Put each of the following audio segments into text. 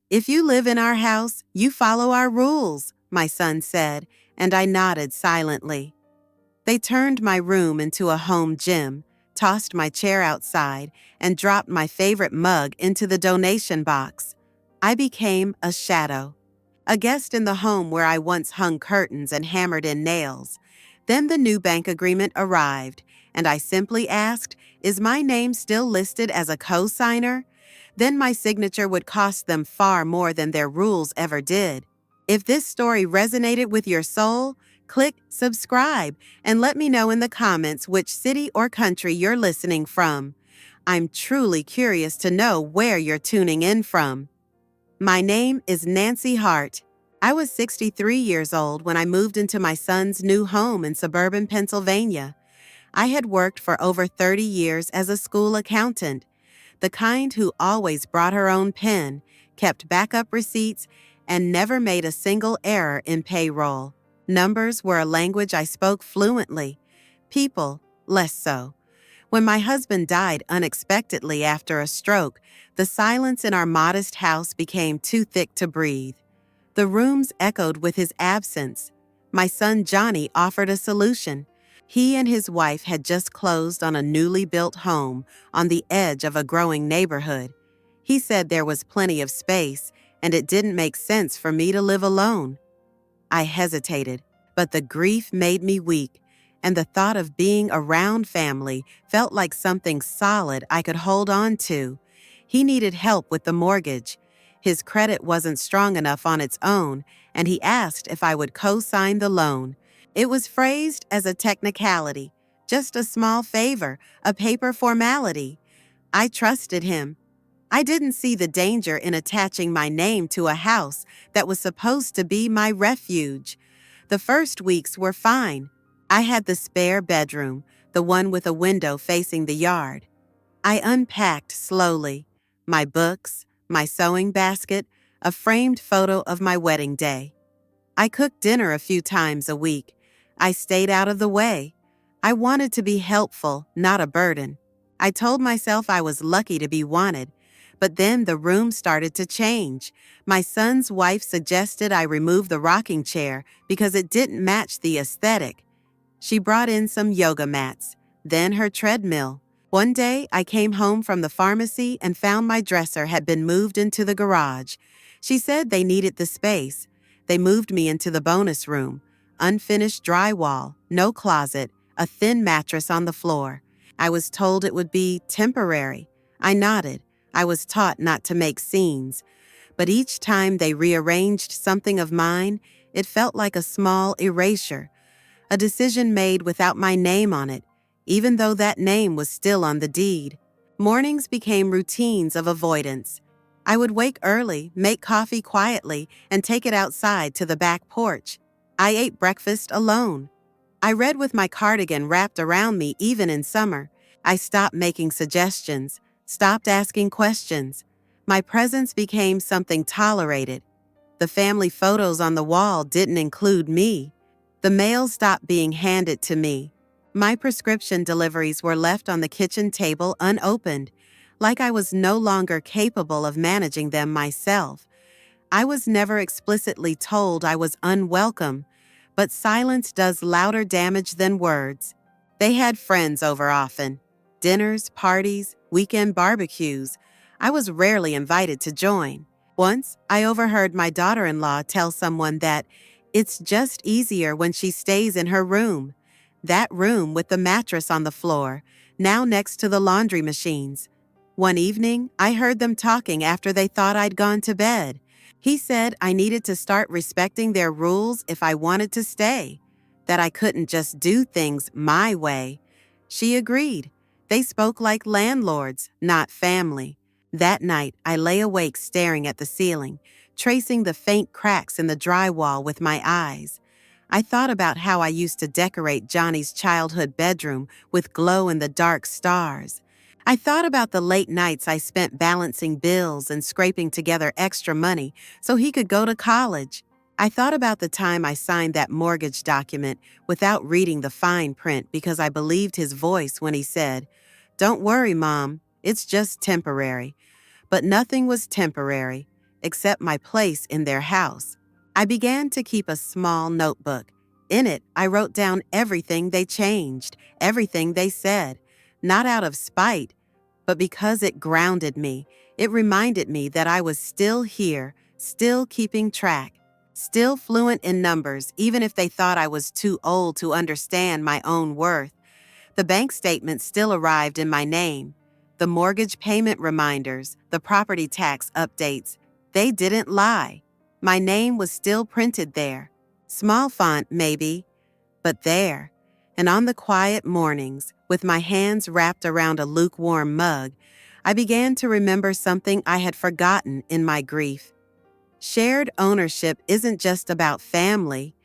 "If you live in our house, you follow our rules," my son said, and I nodded silently. They turned my room into a home gym, tossed my chair outside, and dropped my favorite mug into the donation box. I became a shadow, a guest in the home where I once hung curtains and hammered in nails. Then the new bank agreement arrived, and I simply asked, "Is my name still listed as a co-signer?" Then my signature would cost them far more than their rules ever did. If this story resonated with your soul, click subscribe and let me know in the comments which city or country you're listening from. I'm truly curious to know where you're tuning in from. My name is Nancy Hart. I was 63 years old when I moved into my son's new home in suburban Pennsylvania. I had worked for over 30 years as a school accountant, the kind who always brought her own pen, kept backup receipts, and never made a single error in payroll. Numbers were a language I spoke fluently. People, less so. When my husband died unexpectedly after a stroke, the silence in our modest house became too thick to breathe. The rooms echoed with his absence. My son Johnny offered a solution. He and his wife had just closed on a newly built home on the edge of a growing neighborhood. He said there was plenty of space, and it didn't make sense for me to live alone. I hesitated, but the grief made me weak, and the thought of being around family felt like something solid I could hold on to. He needed help with the mortgage. His credit wasn't strong enough on its own, and he asked if I would co-sign the loan. It was phrased as a technicality, just a small favor, a paper formality. I trusted him. I didn't see the danger in attaching my name to a house that was supposed to be my refuge. The first weeks were fine. I had the spare bedroom, the one with a window facing the yard. I unpacked slowly. My books, my sewing basket, a framed photo of my wedding day. I cooked dinner a few times a week. I stayed out of the way. I wanted to be helpful, not a burden. I told myself I was lucky to be wanted. But then the room started to change. My son's wife suggested I remove the rocking chair because it didn't match the aesthetic. She brought in some yoga mats, then her treadmill. One day, I came home from the pharmacy and found my dresser had been moved into the garage. She said they needed the space. They moved me into the bonus room. Unfinished drywall, no closet, a thin mattress on the floor. I was told it would be temporary. I nodded. I was taught not to make scenes. But each time they rearranged something of mine, it felt like a small erasure. A decision made without my name on it, even though that name was still on the deed. Mornings became routines of avoidance. I would wake early, make coffee quietly, and take it outside to the back porch. I ate breakfast alone. I read with my cardigan wrapped around me even in summer. I stopped making suggestions, stopped asking questions. My presence became something tolerated. The family photos on the wall didn't include me. The mail stopped being handed to me. My prescription deliveries were left on the kitchen table unopened, like I was no longer capable of managing them myself. I was never explicitly told I was unwelcome, but silence does louder damage than words. They had friends over often. Dinners, parties, weekend barbecues. I was rarely invited to join. Once, I overheard my daughter-in-law tell someone that it's just easier when she stays in her room. That room with the mattress on the floor, now next to the laundry machines. One evening, I heard them talking after they thought I'd gone to bed. He said I needed to start respecting their rules if I wanted to stay, that I couldn't just do things my way. She agreed. They spoke like landlords, not family. That night, I lay awake staring at the ceiling, tracing the faint cracks in the drywall with my eyes. I thought about how I used to decorate Johnny's childhood bedroom with glow-in-the-dark stars. I thought about the late nights I spent balancing bills and scraping together extra money so he could go to college. I thought about the time I signed that mortgage document without reading the fine print because I believed his voice when he said, "Don't worry, Mom, it's just temporary." But nothing was temporary. accept my place in their house. I began to keep a small notebook. In it, I wrote down everything they changed, everything they said, not out of spite, but because it grounded me. It reminded me that I was still here, still keeping track, still fluent in numbers, even if they thought I was too old to understand my own worth. The bank statements still arrived in my name. The mortgage payment reminders, the property tax updates, they didn't lie. My name was still printed there. Small font, maybe, but there. And on the quiet mornings, with my hands wrapped around a lukewarm mug, I began to remember something I had forgotten in my grief. Shared ownership isn't just about family,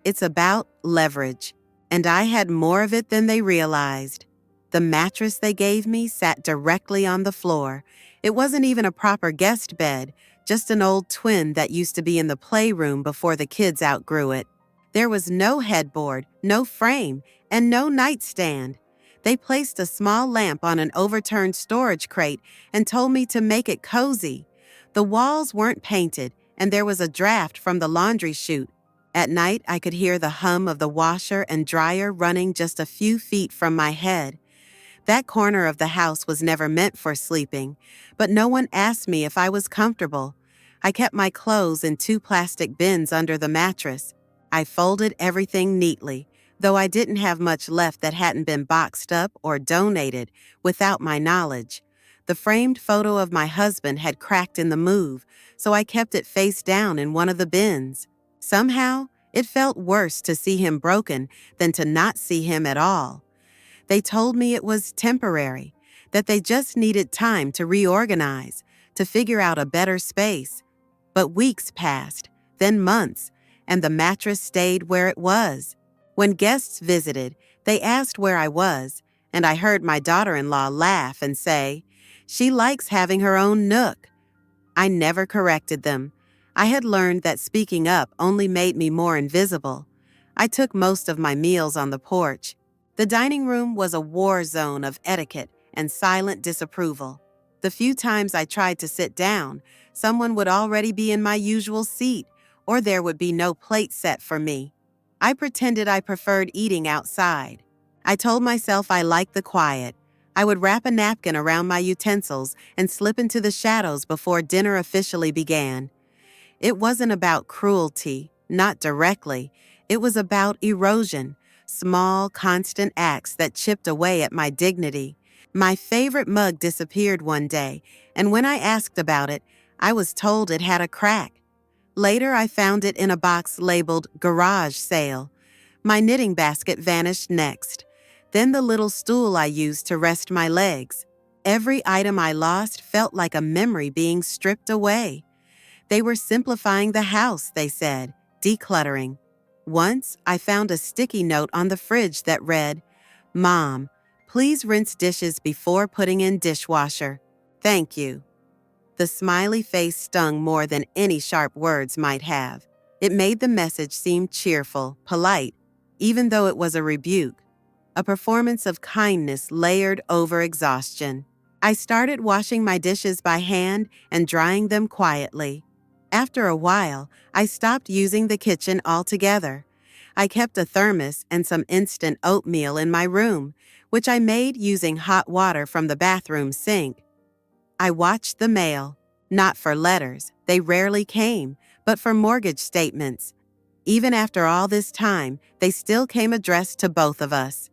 it's about leverage. And I had more of it than they realized. The mattress they gave me sat directly on the floor. It wasn't even a proper guest bed, just an old twin that used to be in the playroom before the kids outgrew it. There was no headboard, no frame, and no nightstand. They placed a small lamp on an overturned storage crate and told me to make it cozy. The walls weren't painted, and there was a draft from the laundry chute. At night, I could hear the hum of the washer and dryer running just a few feet from my head. That corner of the house was never meant for sleeping, but no one asked me if I was comfortable. I kept my clothes in 2 plastic bins under the mattress. I folded everything neatly, though I didn't have much left that hadn't been boxed up or donated without my knowledge. The framed photo of my husband had cracked in the move, so I kept it face down in one of the bins. Somehow, it felt worse to see him broken than to not see him at all. They told me it was temporary, that they just needed time to reorganize, to figure out a better space. But weeks passed, then months, and the mattress stayed where it was. When guests visited, they asked where I was, and I heard my daughter-in-law laugh and say, "She likes having her own nook." I never corrected them. I had learned that speaking up only made me more invisible. I took most of my meals on the porch. The dining room was a war zone of etiquette and silent disapproval. The few times I tried to sit down, someone would already be in my usual seat, or there would be no plate set for me. I pretended I preferred eating outside. I told myself I liked the quiet. I would wrap a napkin around my utensils and slip into the shadows before dinner officially began. It wasn't about cruelty, not directly. It was about erosion, small, constant acts that chipped away at my dignity. My favorite mug disappeared one day, and when I asked about it, I was told it had a crack. Later, I found it in a box labeled "garage sale." My knitting basket vanished next. Then the little stool I used to rest my legs. Every item I lost felt like a memory being stripped away. They were simplifying the house, they said, decluttering. Once, I found a sticky note on the fridge that read, "Mom, please rinse dishes before putting in dishwasher. Thank you." The smiley face stung more than any sharp words might have. It made the message seem cheerful, polite, even though it was a rebuke. A performance of kindness layered over exhaustion. I started washing my dishes by hand and drying them quietly. After a while, I stopped using the kitchen altogether. I kept a thermos and some instant oatmeal in my room, which I made using hot water from the bathroom sink. I watched the mail, not for letters, they rarely came, but for mortgage statements. Even after all this time, they still came addressed to both of us.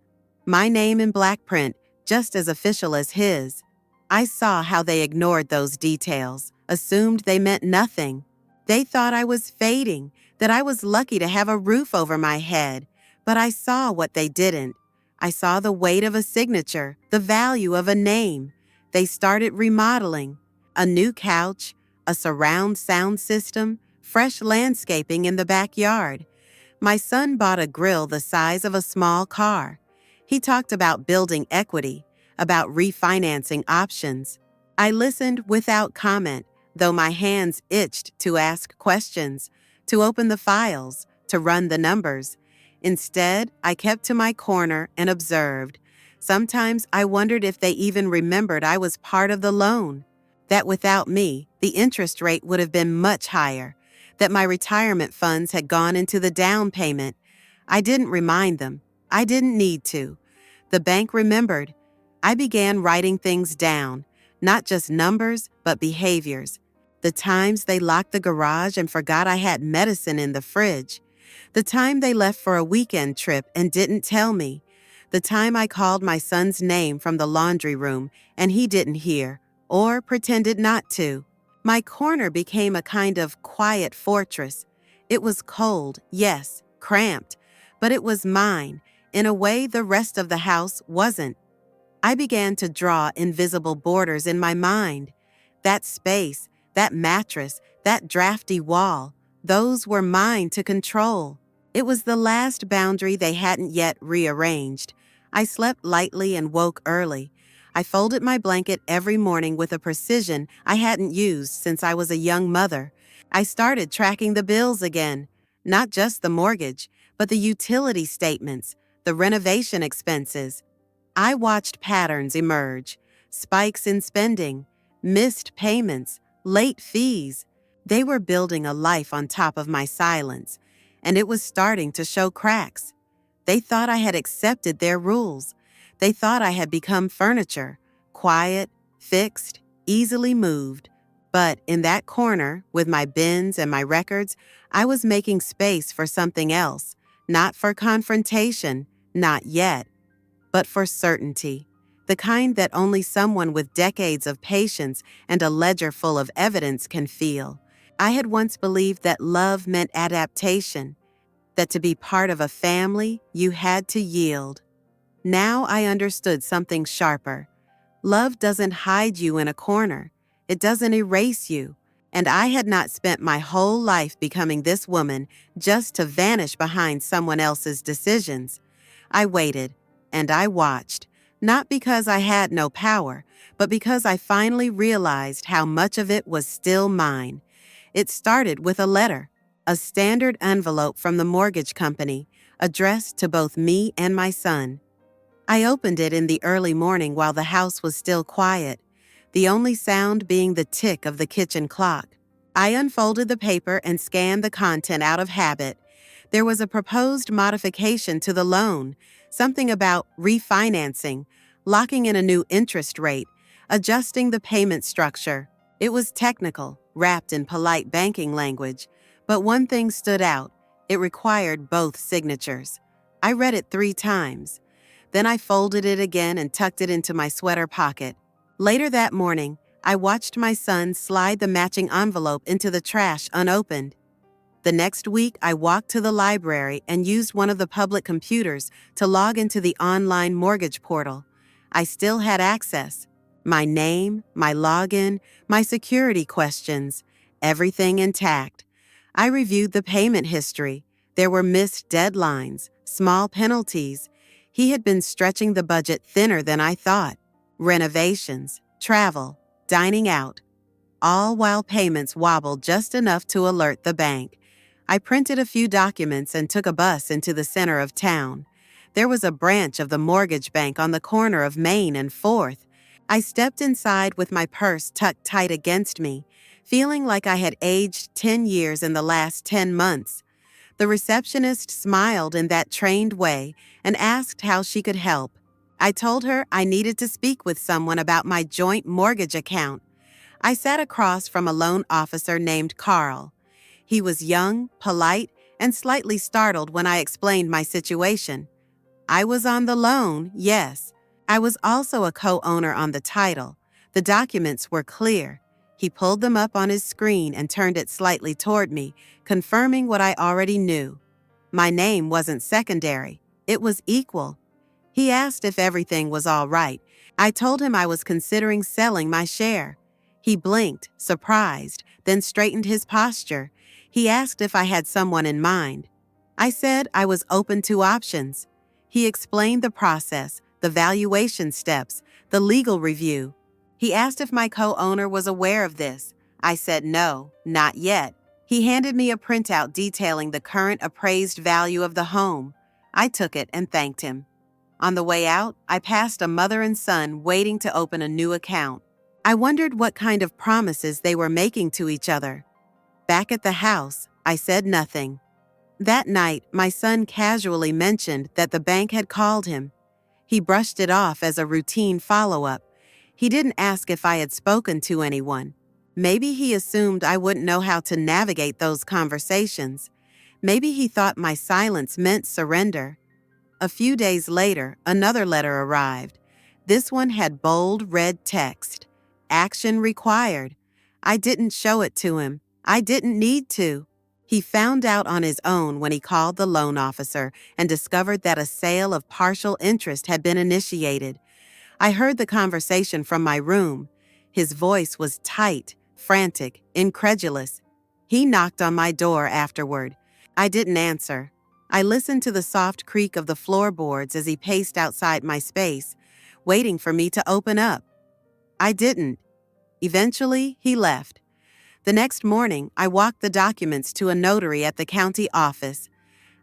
My name in black print, just as official as his. I saw how they ignored those details, assumed they meant nothing. They thought I was fading, that I was lucky to have a roof over my head. But I saw what they didn't. I saw the weight of a signature, the value of a name. They started remodeling. A new couch, a surround sound system, fresh landscaping in the backyard. My son bought a grill the size of a small car. He talked about building equity, about refinancing options. I listened without comment, though my hands itched to ask questions, to open the files, to run the numbers. Instead, I kept to my corner and observed. Sometimes I wondered if they even remembered I was part of the loan. that without me, the interest rate would have been much higher, that my retirement funds had gone into the down payment. I didn't remind them. I didn't need to. The bank remembered. I began writing things down, not just numbers, but behaviors. The times they locked the garage and forgot I had medicine in the fridge. The time they left for a weekend trip and didn't tell me. The time I called my son's name from the laundry room and he didn't hear, or pretended not to. My corner became a kind of quiet fortress. It was cold, yes, cramped, but it was mine, in a way the rest of the house wasn't. I began to draw invisible borders in my mind. That space, that mattress, that drafty wall, those were mine to control. It was the last boundary they hadn't yet rearranged. I slept lightly and woke early. I folded my blanket every morning with a precision I hadn't used since I was a young mother. I started tracking the bills again, not just the mortgage, but the utility statements, the renovation expenses. I watched patterns emerge, spikes in spending, missed payments, late fees. They were building a life on top of my silence, and it was starting to show cracks. They thought I had accepted their rules. They thought I had become furniture, quiet, fixed, easily moved. But in that corner, with my bins and my records, I was making space for something else, not for confrontation, not yet, but for certainty, the kind that only someone with decades of patience and a ledger full of evidence can feel. I had once believed that love meant adaptation, that to be part of a family, you had to yield. Now I understood something sharper. Love doesn't hide you in a corner. It doesn't erase you. And I had not spent my whole life becoming this woman just to vanish behind someone else's decisions. I waited, and I watched, not because I had no power, but because I finally realized how much of it was still mine. It started with a letter, a standard envelope from the mortgage company, addressed to both me and my son. I opened it in the early morning while the house was still quiet, the only sound being the tick of the kitchen clock. I unfolded the paper and scanned the content out of habit. There was a proposed modification to the loan, something about refinancing, locking in a new interest rate, adjusting the payment structure. It was technical, wrapped in polite banking language, but one thing stood out. It required both signatures. I read it 3 times. Then I folded it again and tucked it into my sweater pocket. Later that morning, I watched my son slide the matching envelope into the trash unopened. The next week, I walked to the library and used one of the public computers to log into the online mortgage portal. I still had access. My name, my login, my security questions, everything intact. I reviewed the payment history. There were missed deadlines, small penalties. He had been stretching the budget thinner than I thought. Renovations, travel, dining out, all while payments wobbled just enough to alert the bank. I printed a few documents and took a bus into the center of town. There was a branch of the mortgage bank on the corner of Main and 4th. I stepped inside with my purse tucked tight against me, feeling like I had aged 10 years in the last 10 months. The receptionist smiled in that trained way and asked how she could help. I told her I needed to speak with someone about my joint mortgage account. I sat across from a loan officer named Carl. He was young, polite, and slightly startled when I explained my situation. I was on the loan, yes. I was also a co-owner on the title. The documents were clear. He pulled them up on his screen and turned it slightly toward me, confirming what I already knew. My name wasn't secondary. It was equal. He asked if everything was all right. I told him I was considering selling my share. He blinked, surprised, then straightened his posture. He asked if I had someone in mind. I said I was open to options. He explained the process, the valuation steps, the legal review. He asked if my co-owner was aware of this. I said no, not yet. He handed me a printout detailing the current appraised value of the home. I took it and thanked him. On the way out, I passed a mother and son waiting to open a new account. I wondered what kind of promises they were making to each other. Back at the house, I said nothing. That night, my son casually mentioned that the bank had called him. He brushed it off as a routine follow-up. He didn't ask if I had spoken to anyone. Maybe he assumed I wouldn't know how to navigate those conversations. Maybe he thought my silence meant surrender. A few days later, another letter arrived. This one had bold red text. Action required. I didn't show it to him. I didn't need to. He found out on his own when he called the loan officer and discovered that a sale of partial interest had been initiated. I heard the conversation from my room. His voice was tight, frantic, incredulous. He knocked on my door afterward. I didn't answer. I listened to the soft creak of the floorboards as he paced outside my space, waiting for me to open up. I didn't. Eventually, he left. The next morning, I walked the documents to a notary at the county office.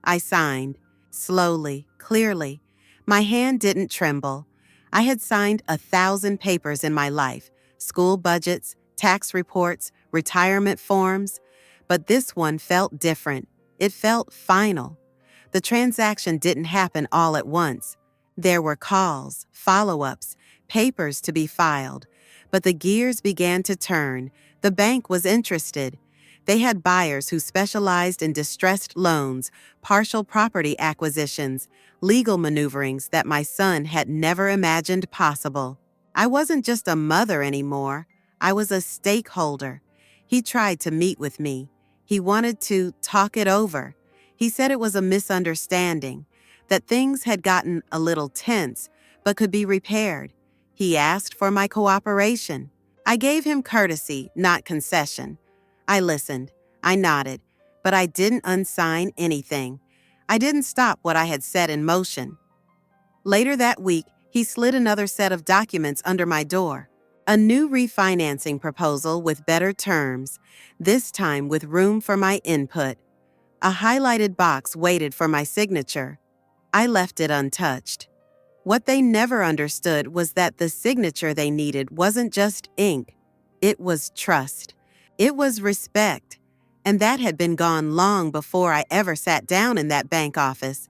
I signed, slowly, clearly. My hand didn't tremble. I had signed 1,000 papers in my life, school budgets, tax reports, retirement forms, but this one felt different. It felt final. The transaction didn't happen all at once. There were calls, follow-ups, papers to be filed, but the gears began to turn. The bank was interested. They had buyers who specialized in distressed loans, partial property acquisitions, legal maneuverings that my son had never imagined possible. I wasn't just a mother anymore. I was a stakeholder. He tried to meet with me. He wanted to talk it over. He said it was a misunderstanding, that things had gotten a little tense, but could be repaired. He asked for my cooperation. I gave him courtesy, not concession. I listened. I nodded, but I didn't unsign anything. I didn't stop what I had set in motion. Later that week, he slid another set of documents under my door. A new refinancing proposal with better terms, this time with room for my input. A highlighted box waited for my signature. I left it untouched. What they never understood was that the signature they needed wasn't just ink. It was trust. It was respect. And that had been gone long before I ever sat down in that bank office.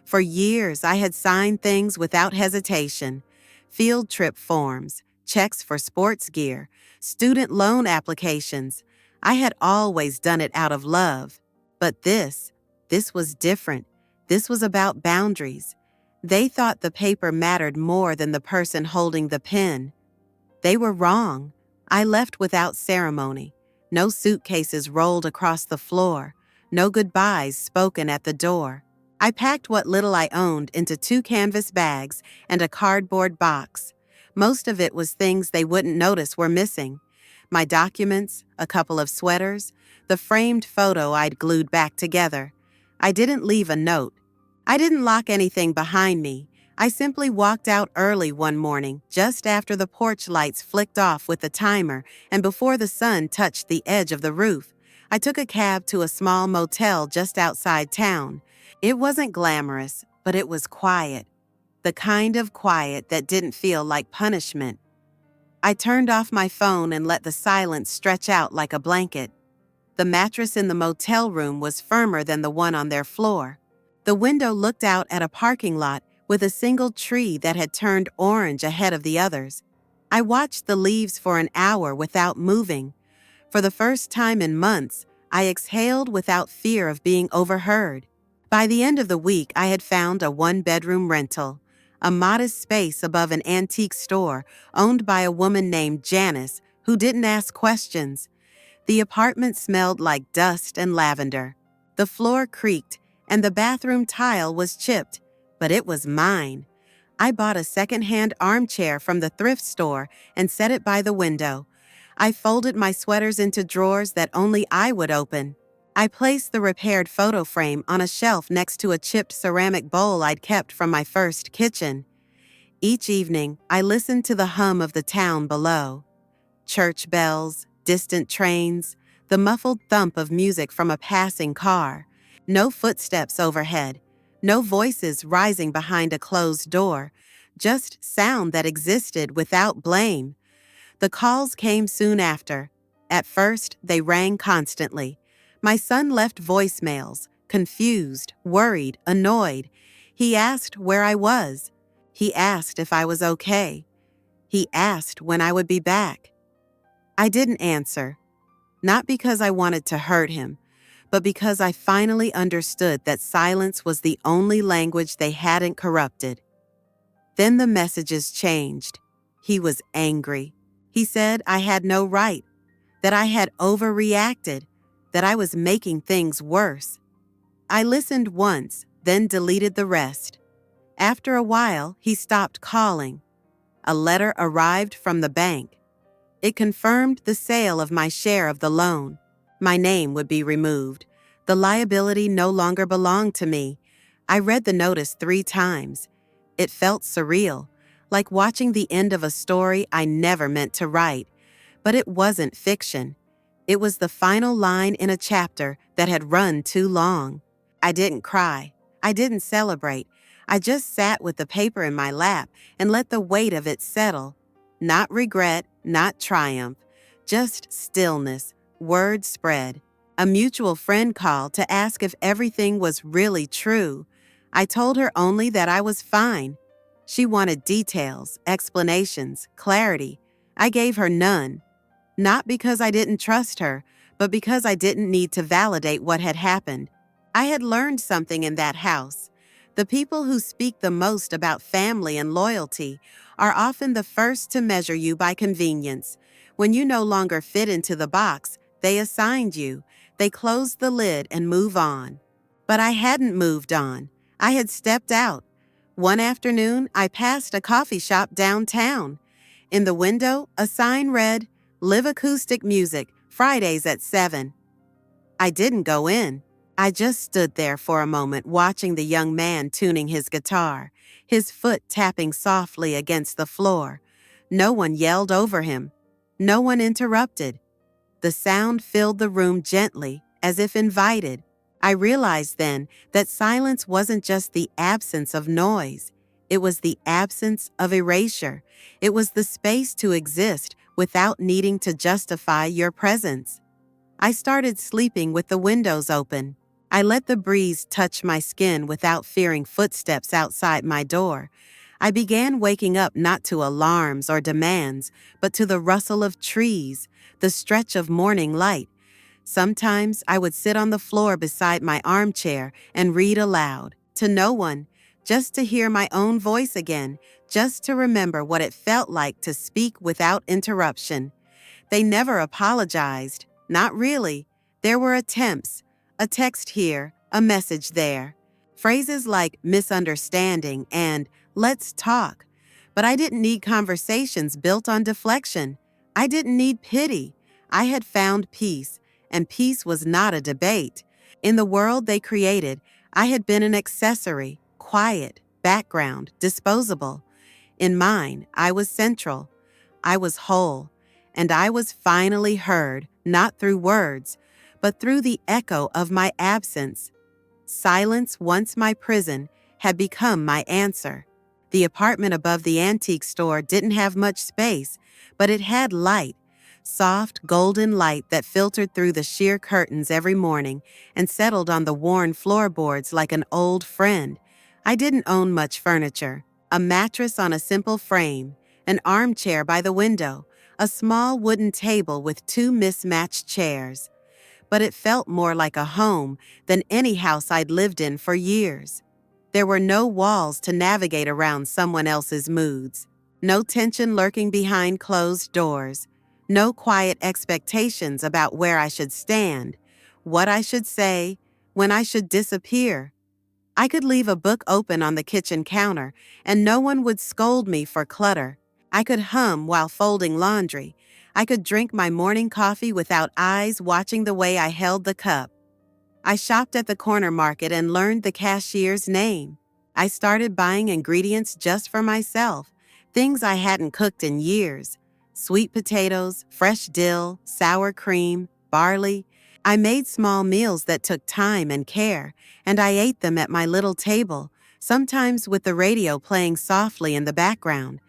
For years, I had signed things without hesitation. Field trip forms, checks for sports gear, student loan applications. I had always done it out of love. But this was different. This was about boundaries. They thought the paper mattered more than the person holding the pen. They were wrong. I left without ceremony. No suitcases rolled across the floor. No goodbyes spoken at the door. I packed what little I owned into 2 canvas bags and a cardboard box. Most of it was things they wouldn't notice were missing. My documents, a couple of sweaters, the framed photo I'd glued back together. I didn't leave a note. I didn't lock anything behind me. I simply walked out early one morning, just after the porch lights flicked off with the timer and before the sun touched the edge of the roof. I took a cab to a small motel just outside town. It wasn't glamorous, but it was quiet. The kind of quiet that didn't feel like punishment. I turned off my phone and let the silence stretch out like a blanket. The mattress in the motel room was firmer than the one on their floor. The window looked out at a parking lot with a single tree that had turned orange ahead of the others. I watched the leaves for an hour without moving. For the first time in months, I exhaled without fear of being overheard. By the end of the week, I had found a 1-bedroom rental, a modest space above an antique store owned by a woman named Janice who didn't ask questions. The apartment smelled like dust and lavender. The floor creaked, and the bathroom tile was chipped, but it was mine. I bought a second-hand armchair from the thrift store and set it by the window. I folded my sweaters into drawers that only I would open. I placed the repaired photo frame on a shelf next to a chipped ceramic bowl I'd kept from my first kitchen. Each evening, I listened to the hum of the town below. Church bells, distant trains, the muffled thump of music from a passing car. No footsteps overhead, no voices rising behind a closed door, just sound that existed without blame. The calls came soon after. At first, they rang constantly. My son left voicemails, confused, worried, annoyed. He asked where I was. He asked if I was okay. He asked when I would be back. I didn't answer, not because I wanted to hurt him, but because I finally understood that silence was the only language they hadn't corrupted. Then the messages changed. He was angry. He said I had no right, that I had overreacted, that I was making things worse. I listened once, then deleted the rest. After a while, he stopped calling. A letter arrived from the bank. It confirmed the sale of my share of the loan. My name would be removed. The liability no longer belonged to me. I read the notice 3 times. It felt surreal, like watching the end of a story I never meant to write. But it wasn't fiction. It was the final line in a chapter that had run too long. I didn't cry. I didn't celebrate. I just sat with the paper in my lap and let the weight of it settle. Not regret, not triumph, just stillness. Word spread. A mutual friend called to ask if everything was really true. I told her only that I was fine. She wanted details, explanations, clarity. I gave her none. Not because I didn't trust her, but because I didn't need to validate what had happened. I had learned something in that house. The people who speak the most about family and loyalty are often the first to measure you by convenience. When you no longer fit into the box they assigned you, they close the lid and move on. But I hadn't moved on. I had stepped out. One afternoon, I passed a coffee shop downtown. In the window, a sign read, "Live acoustic music, Fridays at 7." I didn't go in. I just stood there for a moment watching the young man tuning his guitar, his foot tapping softly against the floor. No one yelled over him. No one interrupted. The sound filled the room gently, as if invited. I realized then that silence wasn't just the absence of noise. It was the absence of erasure. It was the space to exist without needing to justify your presence. I started sleeping with the windows open. I let the breeze touch my skin without fearing footsteps outside my door. I began waking up not to alarms or demands, but to the rustle of trees, the stretch of morning light. Sometimes I would sit on the floor beside my armchair and read aloud, to no one, just to hear my own voice again, just to remember what it felt like to speak without interruption. They never apologized, not really. There were attempts, a text here, a message there. Phrases like misunderstanding and let's talk. But I didn't need conversations built on deflection. I didn't need pity. I had found peace, and peace was not a debate. In the world they created, I had been an accessory, quiet, background, disposable. In mine, I was central. I was whole. And I was finally heard, not through words, but through the echo of my absence. Silence, once my prison, had become my answer. The apartment above the antique store didn't have much space, but it had light, soft, golden light that filtered through the sheer curtains every morning and settled on the worn floorboards like an old friend. I didn't own much furniture. A mattress on a simple frame, an armchair by the window, a small wooden table with 2 mismatched chairs. But it felt more like a home than any house I'd lived in for years. There were no walls to navigate around someone else's moods, no tension lurking behind closed doors, no quiet expectations about where I should stand, what I should say, when I should disappear. I could leave a book open on the kitchen counter, and no one would scold me for clutter. I could hum while folding laundry. I could drink my morning coffee without eyes watching the way I held the cup. I shopped at the corner market and learned the cashier's name. I started buying ingredients just for myself, things I hadn't cooked in years. Sweet potatoes, fresh dill, sour cream, barley. I made small meals that took time and care, and I ate them at my little table, sometimes with the radio playing softly in the background.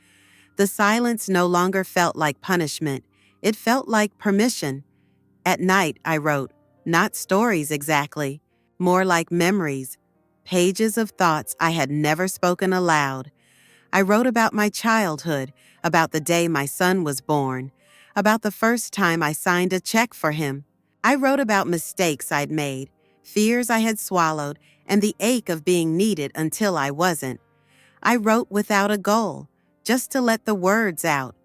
The silence no longer felt like punishment. It felt like permission. At night, I wrote, not stories exactly, more like memories, pages of thoughts I had never spoken aloud. I wrote about my childhood, about the day my son was born, about the first time I signed a check for him. I wrote about mistakes I'd made, fears I had swallowed, and the ache of being needed until I wasn't. I wrote without a goal, just to let the words out.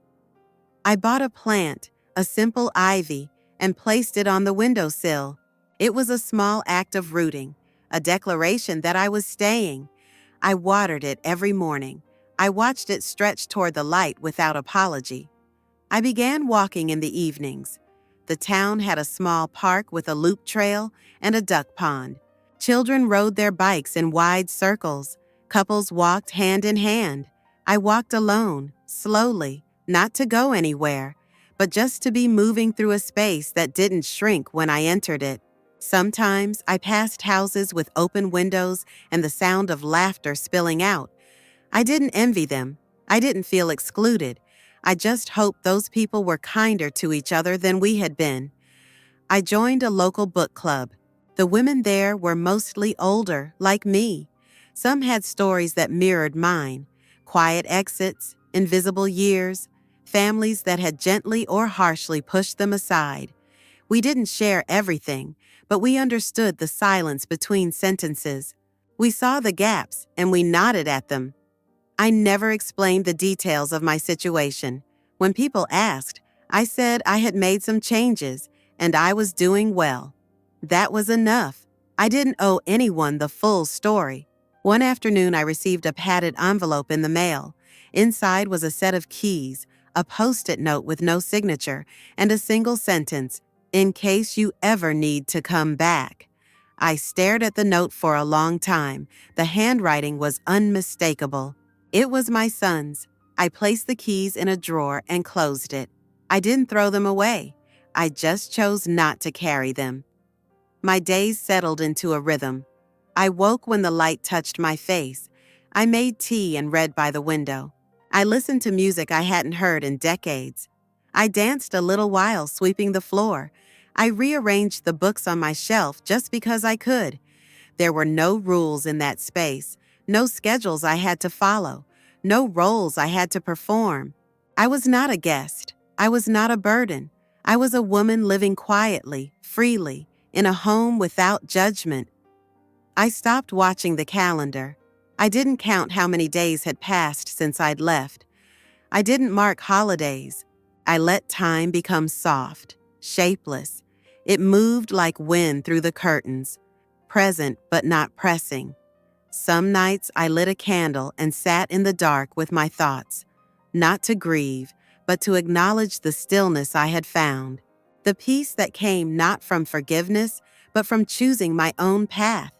I bought a plant, a simple ivy, and placed it on the windowsill. It was a small act of rooting, a declaration that I was staying. I watered it every morning. I watched it stretch toward the light without apology. I began walking in the evenings. The town had a small park with a loop trail and a duck pond. Children rode their bikes in wide circles. Couples walked hand in hand. I walked alone, slowly, not to go anywhere, but just to be moving through a space that didn't shrink when I entered it. Sometimes I passed houses with open windows and the sound of laughter spilling out. I didn't envy them. I didn't feel excluded. I just hoped those people were kinder to each other than we had been. I joined a local book club. The women there were mostly older, like me. Some had stories that mirrored mine, quiet exits, invisible years, families that had gently or harshly pushed them aside. We didn't share everything, but we understood the silence between sentences. We saw the gaps, and we nodded at them. I never explained the details of my situation. When people asked, I said I had made some changes, and I was doing well. That was enough. I didn't owe anyone the full story. One afternoon, I received a padded envelope in the mail. Inside was a set of keys, a Post-it note with no signature, and a single sentence, "In case you ever need to come back." I stared at the note for a long time. The handwriting was unmistakable. It was my son's. I placed the keys in a drawer and closed it. I didn't throw them away. I just chose not to carry them. My days settled into a rhythm. I woke when the light touched my face. I made tea and read by the window. I listened to music I hadn't heard in decades. I danced a little while sweeping the floor. I rearranged the books on my shelf just because I could. There were no rules in that space, no schedules I had to follow, no roles I had to perform. I was not a guest. I was not a burden. I was a woman living quietly, freely, in a home without judgment. I stopped watching the calendar. I didn't count how many days had passed since I'd left. I didn't mark holidays. I let time become soft, shapeless. It moved like wind through the curtains, present but not pressing. Some nights I lit a candle and sat in the dark with my thoughts, not to grieve, but to acknowledge the stillness I had found, the peace that came not from forgiveness, but from choosing my own path.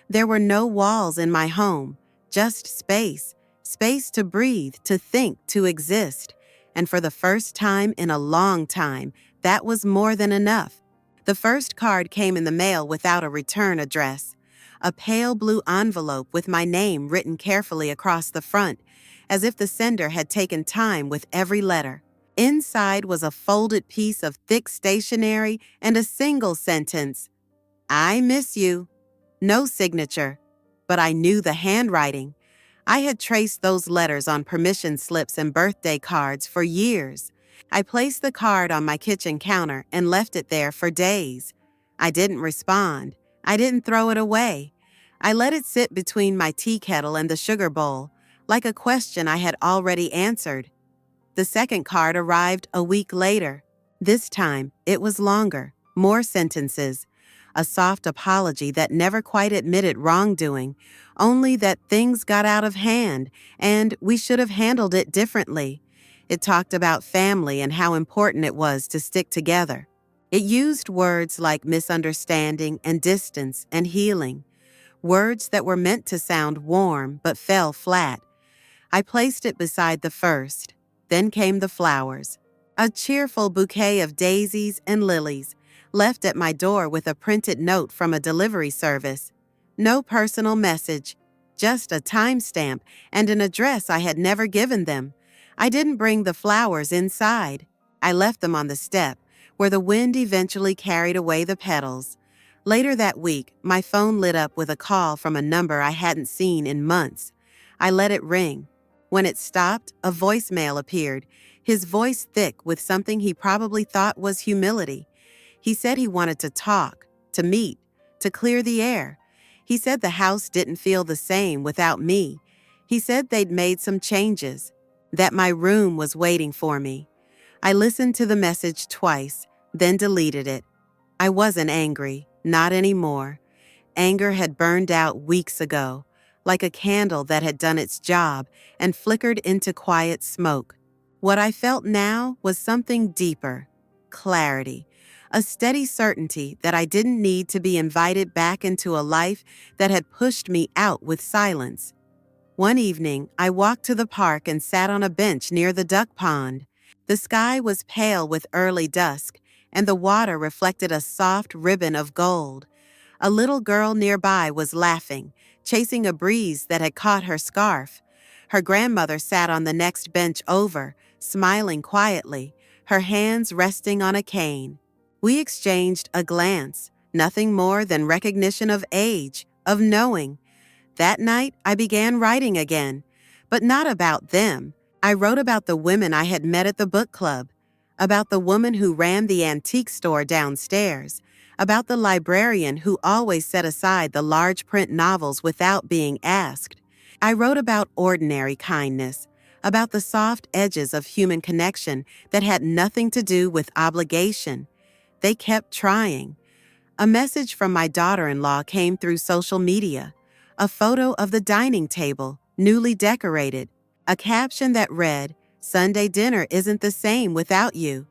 There were no walls in my home, just space, space to breathe, to think, to exist. And for the first time in a long time, that was more than enough. The first card came in the mail without a return address. A pale blue envelope with my name written carefully across the front, as if the sender had taken time with every letter. Inside was a folded piece of thick stationery and a single sentence, "I miss you." No signature, but I knew the handwriting. I had traced those letters on permission slips and birthday cards for years. I placed the card on my kitchen counter and left it there for days. I didn't respond. I didn't throw it away. I let it sit between my tea kettle and the sugar bowl, like a question I had already answered. The second card arrived a week later. This time, it was longer, more sentences. A soft apology that never quite admitted wrongdoing, only that things got out of hand and we should have handled it differently. It talked about family and how important it was to stick together. It used words like misunderstanding and distance and healing, words that were meant to sound warm but fell flat. I placed it beside the first. Then came the flowers, a cheerful bouquet of daisies and lilies, left at my door with a printed note from a delivery service. No personal message, just a timestamp and an address I had never given them. I didn't bring the flowers inside. I left them on the step, where the wind eventually carried away the petals. Later that week, my phone lit up with a call from a number I hadn't seen in months. I let it ring. When it stopped, a voicemail appeared, his voice thick with something he probably thought was humility. He said he wanted to talk, to meet, to clear the air. He said the house didn't feel the same without me. He said they'd made some changes, that my room was waiting for me. I listened to the message twice, then deleted it. I wasn't angry, not anymore. Anger had burned out weeks ago, like a candle that had done its job and flickered into quiet smoke. What I felt now was something deeper, clarity, a steady certainty that I didn't need to be invited back into a life that had pushed me out with silence. One evening, I walked to the park and sat on a bench near the duck pond. The sky was pale with early dusk, and the water reflected a soft ribbon of gold. A little girl nearby was laughing, chasing a breeze that had caught her scarf. Her grandmother sat on the next bench over, smiling quietly, her hands resting on a cane. We exchanged a glance, nothing more than recognition of age, of knowing. That night, I began writing again, but not about them. I wrote about the women I had met at the book club, about the woman who ran the antique store downstairs, about the librarian who always set aside the large print novels without being asked. I wrote about ordinary kindness, about the soft edges of human connection that had nothing to do with obligation. They kept trying. A message from my daughter-in-law came through social media. A photo of the dining table, newly decorated. A caption that read, "Sunday dinner isn't the same without you."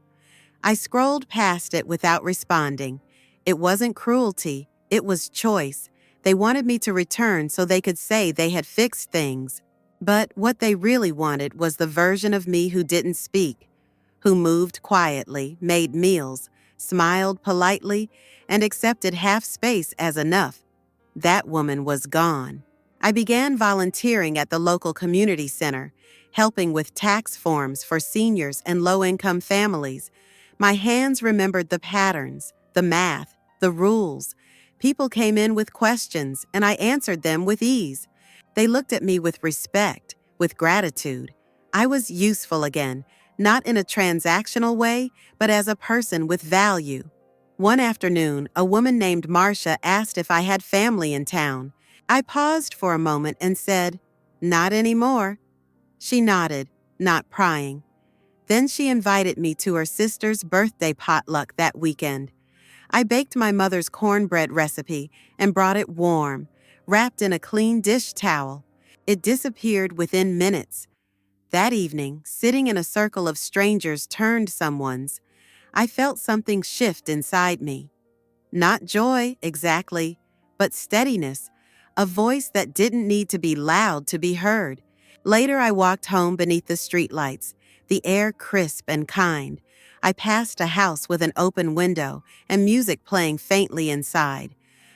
I scrolled past it without responding. It wasn't cruelty, it was choice. They wanted me to return so they could say they had fixed things. But what they really wanted was the version of me who didn't speak, who moved quietly, made meals, smiled politely, and accepted half space as enough. That woman was gone. I began volunteering at the local community center, helping with tax forms for seniors and low-income families. My hands remembered the patterns, the math, the rules. People came in with questions, and I answered them with ease. They looked at me with respect, with gratitude. I was useful again, not in a transactional way, but as a person with value. One afternoon, a woman named Marcia asked if I had family in town. I paused for a moment and said, "Not anymore." She nodded, not prying. Then she invited me to her sister's birthday potluck that weekend. I baked my mother's cornbread recipe and brought it warm, wrapped in a clean dish towel. It disappeared within minutes. That evening, sitting in a circle of strangers turned someone's, I felt something shift inside me. Not joy, exactly, but steadiness, a voice that didn't need to be loud to be heard. Later, I walked home beneath the streetlights, the air crisp and kind. I passed a house with an open window and music playing faintly inside.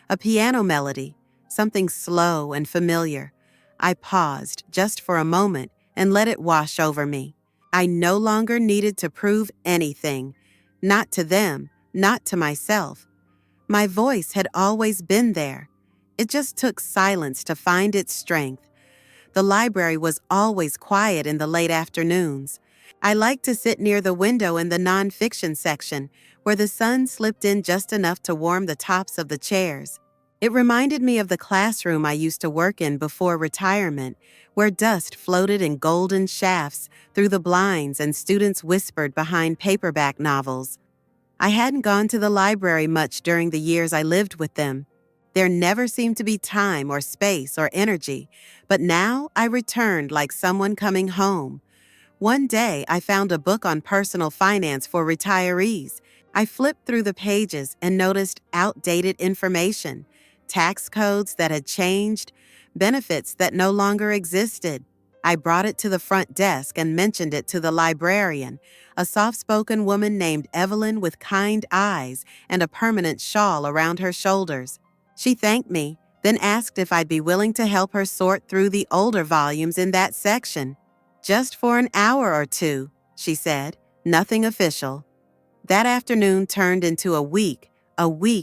A piano melody, something slow and familiar. I paused just for a moment and let it wash over me. I no longer needed to prove anything, not to them, not to myself. My voice had always been there. It just took silence to find its strength. The library was always quiet in the late afternoons. I liked to sit near the window in the nonfiction section, where the sun slipped in just enough to warm the tops of the chairs. It reminded me of the classroom I used to work in before retirement, where dust floated in golden shafts through the blinds and students whispered behind paperback novels. I hadn't gone to the library much during the years I lived with them. There never seemed to be time or space or energy, but now I returned like someone coming home. One day, I found a book on personal finance for retirees. I flipped through the pages and noticed outdated information, tax codes that had changed, benefits that no longer existed. I brought it to the front desk and mentioned it to the librarian, a soft-spoken woman named Evelyn with kind eyes and a permanent shawl around her shoulders. She thanked me, then asked if I'd be willing to help her sort through the older volumes in that section. Just for an hour or two, she said. Nothing official. That afternoon turned into a week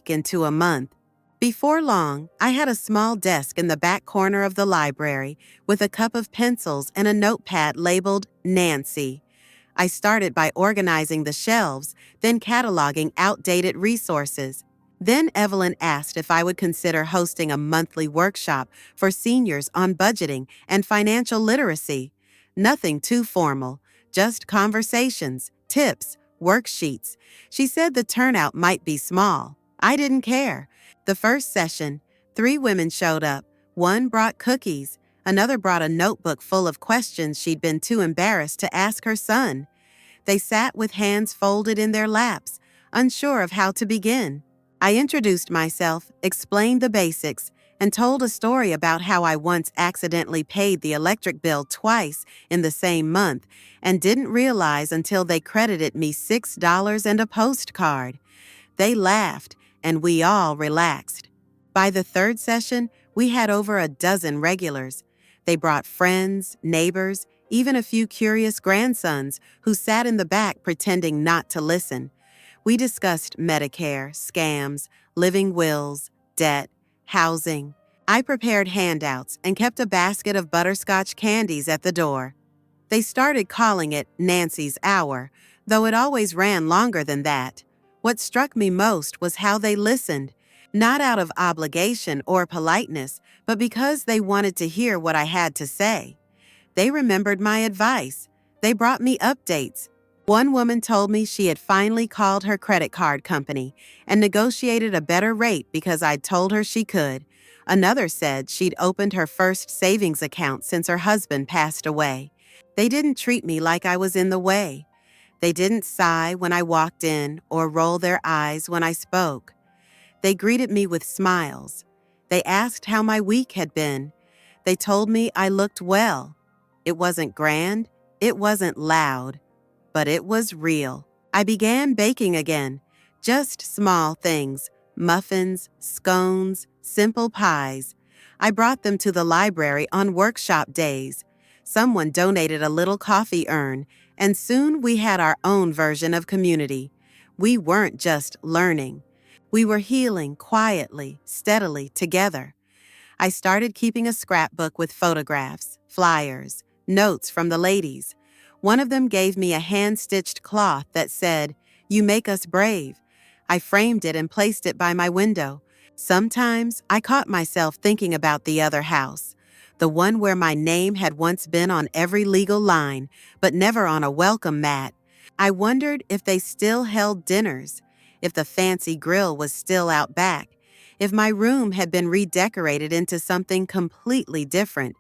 into a month. Before long, I had a small desk in the back corner of the library with a cup of pencils and a notepad labeled Nancy. I started by organizing the shelves, then cataloging outdated resources. Then Evelyn asked if I would consider hosting a monthly workshop for seniors on budgeting and financial literacy. Nothing too formal, just conversations, tips, worksheets. She said the turnout might be small. I didn't care. The first session, 3 women showed up. One brought cookies. Another brought a notebook full of questions she'd been too embarrassed to ask her son. They sat with hands folded in their laps, unsure of how to begin. I introduced myself, explained the basics, and told a story about how I once accidentally paid the electric bill twice in the same month and didn't realize until they credited me $6 and a postcard. They laughed, and we all relaxed. By the third session, we had over a dozen regulars. They brought friends, neighbors, even a few curious grandsons who sat in the back pretending not to listen. We discussed Medicare, scams, living wills, debt, housing. I prepared handouts and kept a basket of butterscotch candies at the door. They started calling it Nancy's Hour, though it always ran longer than that. What struck me most was how they listened, not out of obligation or politeness, but because they wanted to hear what I had to say. They remembered my advice. They brought me updates. One woman told me she had finally called her credit card company and negotiated a better rate because I'd told her she could. Another said she'd opened her first savings account since her husband passed away. They didn't treat me like I was in the way. They didn't sigh when I walked in or roll their eyes when I spoke. They greeted me with smiles. They asked how my week had been. They told me I looked well. It wasn't grand, it wasn't loud, but it was real. I began baking again, just small things, muffins, scones, simple pies. I brought them to the library on workshop days. Someone donated a little coffee urn, and soon we had our own version of community. We weren't just learning. We were healing quietly, steadily, together. I started keeping a scrapbook with photographs, flyers, notes from the ladies. One of them gave me a hand-stitched cloth that said, "You make us brave." I framed it and placed it by my window. Sometimes I caught myself thinking about the other house, the one where my name had once been on every legal line, but never on a welcome mat. I wondered if they still held dinners, if the fancy grill was still out back, if my room had been redecorated into something completely different.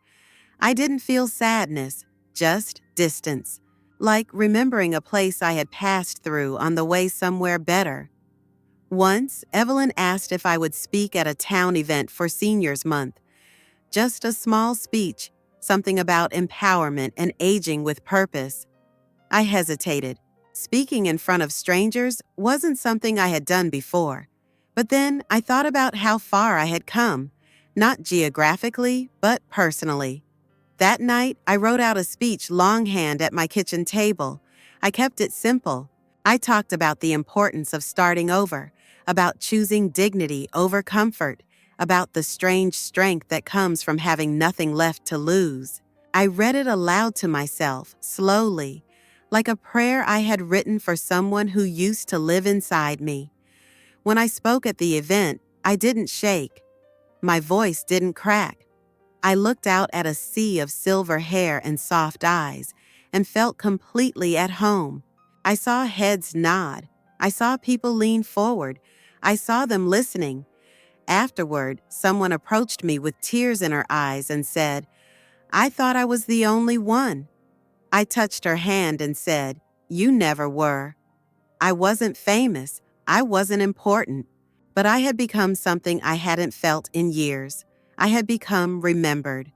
I didn't feel sadness, just distance, like remembering a place I had passed through on the way somewhere better. Once, Evelyn asked if I would speak at a town event for Seniors Month. Just a small speech, something about empowerment and aging with purpose. I hesitated. Speaking in front of strangers wasn't something I had done before. But then I thought about how far I had come, not geographically, but personally. That night, I wrote out a speech longhand at my kitchen table. I kept it simple. I talked about the importance of starting over, about choosing dignity over comfort, about the strange strength that comes from having nothing left to lose. I read it aloud to myself, slowly, like a prayer I had written for someone who used to live inside me. When I spoke at the event, I didn't shake. My voice didn't crack. I looked out at a sea of silver hair and soft eyes and felt completely at home. I saw heads nod. I saw people lean forward. I saw them listening. Afterward, someone approached me with tears in her eyes and said, "I thought I was the only one." I touched her hand and said, "You never were." I wasn't famous. I wasn't important. But I had become something I hadn't felt in years. I had become remembered.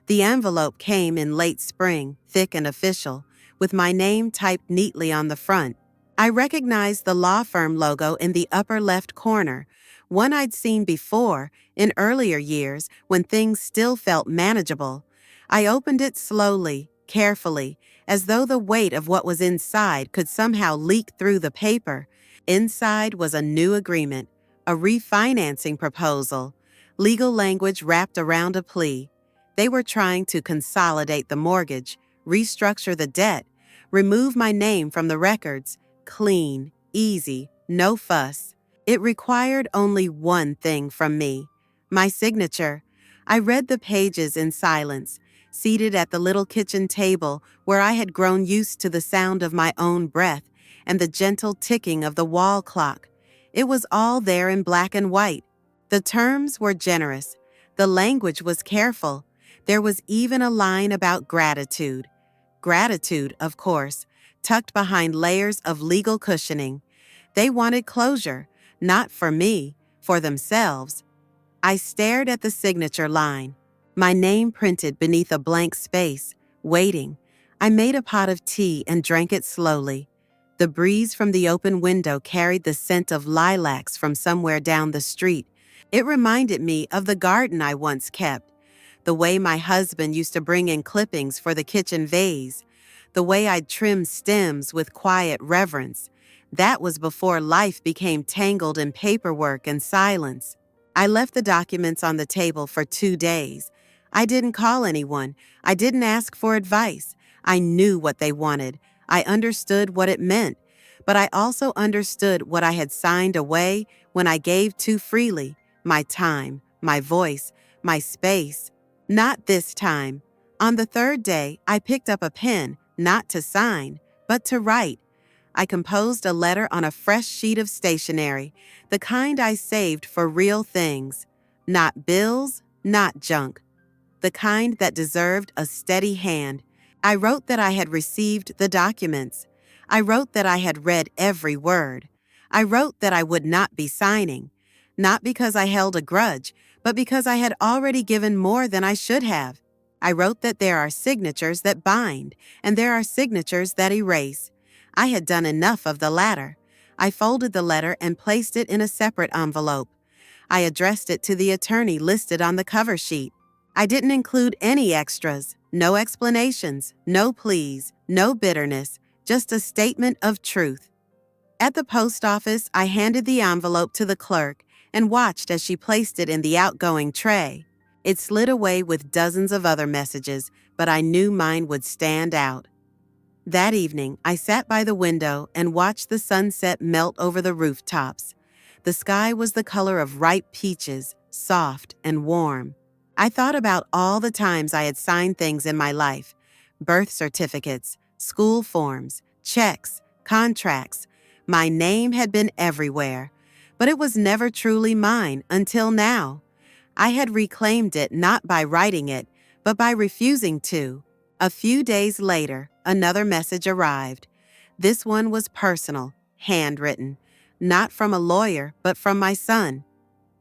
The envelope came in late spring, thick and official, with my name typed neatly on the front. I recognized the law firm logo in the upper left corner, one I'd seen before in earlier years when things still felt manageable. I opened it slowly, carefully, as though the weight of what was inside could somehow leak through the paper. Inside was a new agreement, a refinancing proposal, legal language wrapped around a plea. They were trying to consolidate the mortgage, restructure the debt, remove my name from the records. Clean, easy, no fuss. It required only one thing from me: my signature. I read the pages in silence, seated at the little kitchen table where I had grown used to the sound of my own breath and the gentle ticking of the wall clock. It was all there in black and white. The terms were generous. The language was careful. There was even a line about gratitude. Gratitude, of course, tucked behind layers of legal cushioning. They wanted closure, not for me, for themselves. I stared at the signature line, my name printed beneath a blank space, waiting. I made a pot of tea and drank it slowly. The breeze from the open window carried the scent of lilacs from somewhere down the street. It reminded me of the garden I once kept, the way my husband used to bring in clippings for the kitchen vase, the way I'd trim stems with quiet reverence. That was before life became tangled in paperwork and silence. I left the documents on the table for 2 days. I didn't call anyone. I didn't ask for advice. I knew what they wanted. I understood what it meant. But I also understood what I had signed away when I gave too freely: my time, my voice, my space. Not this time. On the 3rd day, I picked up a pen, not to sign, but to write. I composed a letter on a fresh sheet of stationery, the kind I saved for real things. Not bills, not junk. The kind that deserved a steady hand. I wrote that I had received the documents. I wrote that I had read every word. I wrote that I would not be signing, not because I held a grudge, but because I had already given more than I should have. I wrote that there are signatures that bind, and there are signatures that erase. I had done enough of the latter. I folded the letter and placed it in a separate envelope. I addressed it to the attorney listed on the cover sheet. I didn't include any extras, no explanations, no pleas, no bitterness, just a statement of truth. At the post office, I handed the envelope to the clerk and watched as she placed it in the outgoing tray. It slid away with dozens of other messages, but I knew mine would stand out. That evening, I sat by the window and watched the sunset melt over the rooftops. The sky was the color of ripe peaches, soft and warm. I thought about all the times I had signed things in my life: birth certificates, school forms, checks, contracts. My name had been everywhere, but it was never truly mine until now. I had reclaimed it not by writing it, but by refusing to. A few days later, another message arrived. This one was personal, handwritten, not from a lawyer, but from my son.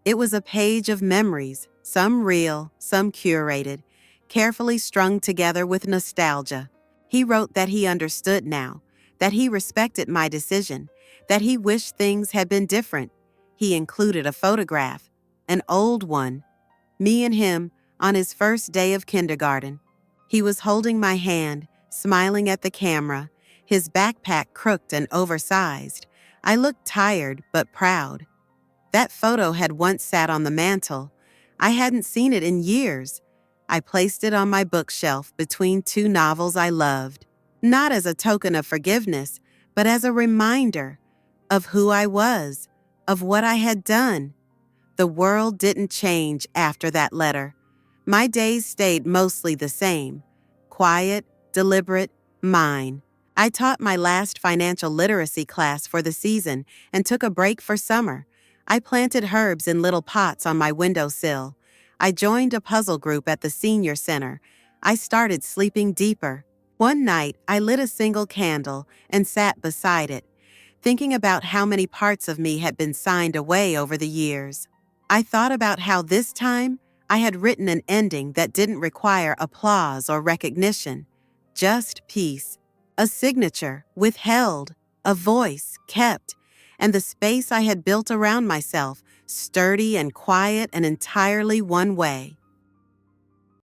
It was a page of memories, some real, some curated, carefully strung together with nostalgia. He wrote that he understood now, that he respected my decision, that he wished things had been different. He included a photograph, an old one, me and him on his first day of kindergarten. He was holding my hand, smiling at the camera, his backpack crooked and oversized. I looked tired but proud. That photo had once sat on the mantel. I hadn't seen it in years. I placed it on my bookshelf between 2 novels I loved, not as a token of forgiveness, but as a reminder of who I was, of what I had done. The world didn't change after that letter. My days stayed mostly the same: quiet, deliberate, mine. I taught my last financial literacy class for the season and took a break for summer. I planted herbs in little pots on my windowsill. I joined a puzzle group at the senior center. I started sleeping deeper. One night, I lit a single candle and sat beside it, thinking about how many parts of me had been signed away over the years. I thought about how this time I had written an ending that didn't require applause or recognition, just peace, a signature withheld, a voice kept, and the space I had built around myself, sturdy and quiet and entirely one way.